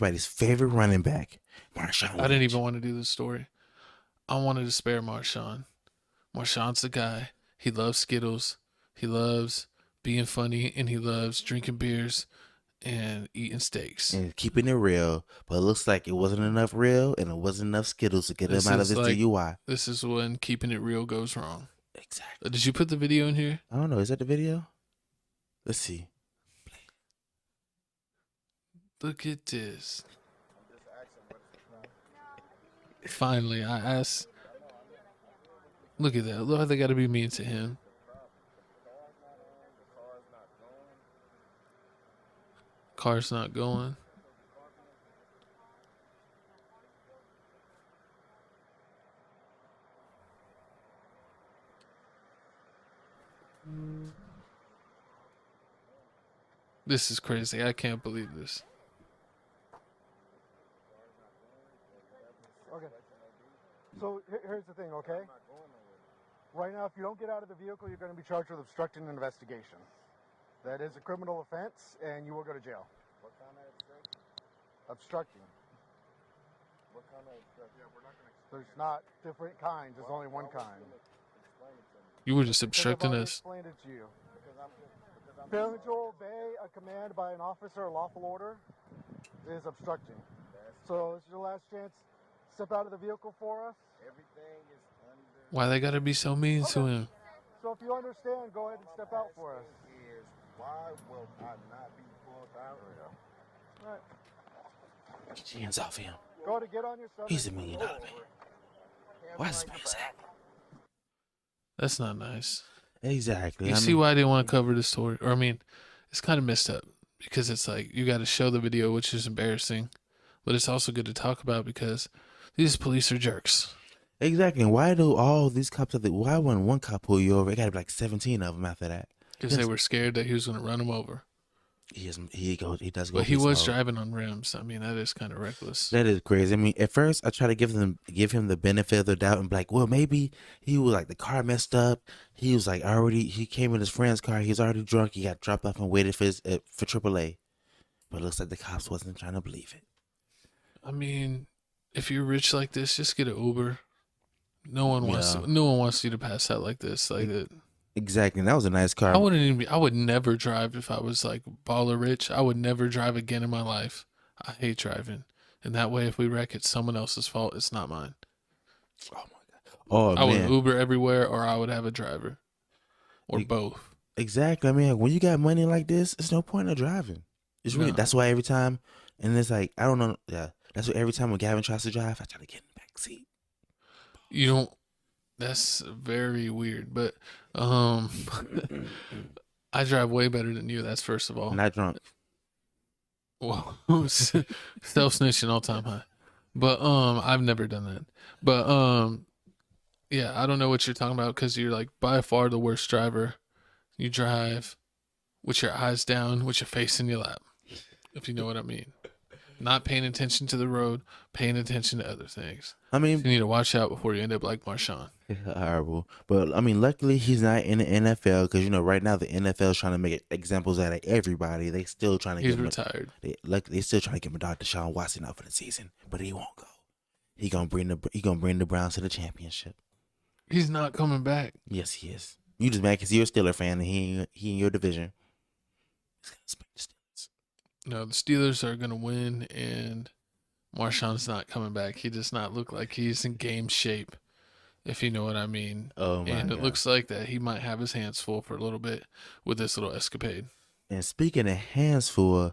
everybody's favorite running back, Marshawn I didn't Lynch. even want to do this story. I wanted to spare Marshawn. Marshawn's the guy. He loves Skittles. He loves being funny, and he loves drinking beers and eating steaks. And keeping it real, but it looks like it wasn't enough real and it wasn't enough Skittles to get him out of his DUI. This is when keeping it real goes wrong. Exactly. Did you put the video in here? I don't know. Is that the video? Let's see. Look at this. Finally, I asked. Look at that. Look how they got to be mean to him. Car's not going. This is crazy. I can't believe this. Okay. So here's the thing, okay? Right now, if you don't get out of the vehicle, you're going to be charged with obstructing an investigation. That is a criminal offense, and you will go to jail. What kind of obstruction? Obstructing. What kind of obstruction? Yeah, we're not going to. There's not different kinds. There's only one kind. Explain it to me. You were just Because obstructing I've already us. explained it to you. Because I'm. Failing to obey a command by an officer or lawful order is obstructing. So this is your last chance. Step out of the vehicle for us. Everything is under. Why they gotta be so mean to him? So if you understand, go ahead and step out for us. Is why will I not be pulled out? All right. Get your hands off him. Go ahead and get on your stomach. He's $1 million man. Why is this man sad? That's not nice. Exactly. You see why I didn't want to cover this story? Or I mean, it's kind of messed up because it's like you got to show the video, which is embarrassing, but it's also good to talk about because these police are jerks. Exactly. And why do all these cops have why wouldn't one cop pull you over? It got to be like 17 of them after that. Because they were scared that he was going to run them over. He does go. But he was slow. driving on rims. I mean, that is kind of reckless. That is crazy. I mean, at first I try to give him the benefit of the doubt and be like, well, maybe he was like the car messed up. He was like he came in his friend's car. He was already drunk. He got dropped off and waited for for AAA. But it looks like the cops wasn't trying to believe it. I mean, if you're rich like this, just get an Uber. No one wants you to pass out like this. Like that. Exactly. And that was a nice car. I would never drive if I was like baller rich. I would never drive again in my life. I hate driving. And that way, if we wreck, it's someone else's fault. It's not mine. Oh my god. Oh I man. would Uber everywhere, or I would have a driver, or both. Exactly. I mean, when you got money like this, it's no point in driving. It's really that's why every time, and it's like I don't know. Yeah, that's why every time when Gavin tries to drive, I try to get in the back seat. You don't. That's very weird, but I drive way better than you. That's first of all. Not drunk. Well, self snitching all time high, but I've never done that. But yeah, I don't know what you're talking about because you're like by far the worst driver. You drive with your eyes down, with your face in your lap, if you know what I mean. Not paying attention to the road, paying attention to other things. I mean, So you need to watch out before you end up like Marshawn. horrible. But I mean, luckily he's not in the NFL because right now the NFL is trying to make examples out of everybody. They still trying to He's get retired. They still trying to get my dog Deshaun Watson out for the season, but he won't go. He gonna bring the Browns to the championship. He's not coming back. Yes, he is. You just mad because you're a Steelers fan and he in your division. He's gonna smack the Steelers. No, the Steelers are going to win, and Marshawn's not coming back. He does not look like he's in game shape, if you know what I mean. Oh, my And God. it looks like that he might have his hands full for a little bit with this little escapade. And speaking of hands full,